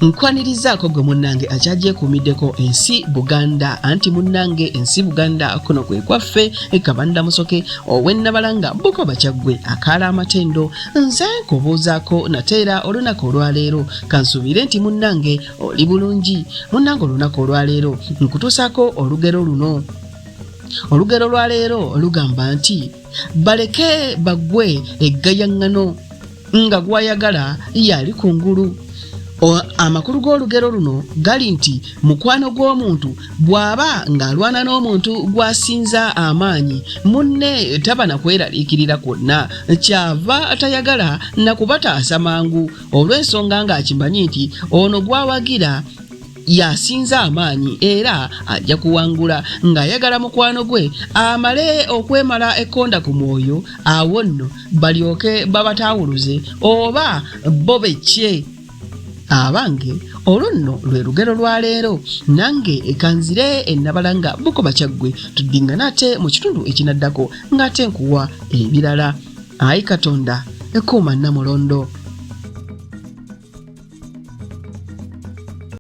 Nkwanirizaako gwe munnange akyajje kumiddeko ensi Buganda anti munnange ensi Buganda kuno kwe kwaffe Kabanda Musoke ow'ennabalanga Baleke Baggwe akaala amatendo nze nkubuuzaako nateera olunaku olwaleero kansuubire nti munnange oli bulungi. Munnange olunaku olwaleero nkutuusaako olugero luno. Olugero lwaleero lugamba nti Baleke Baggwe Eggayangano nga gwayagala yali kungulu. Amakulu g'olugero luno gali nti mukwano gw'omuntu bw'aba ng'alwana n'omuntu gw'asinza amaanyi munne taba na kweraliikirira kwonna kyava atayagala na kubataasa mangu olw'ensonga ng'akimanyi nti ono gw'awagira yasinza amaanyi era ajja kuwangula ng'ayagala mukwano gwe amale okwemala ekkonda ku mwoyo awo nno balyoke babataawuluze oba bo becce. Abange olwo nno lwe lugero lwaleero nange ekanzire ennabalanga Baleke Baggwe tuddingana ate mu kitundu ekinaddako ng'ate nkuwa ebirala. Ayi Katonda ekuuma Namulondo.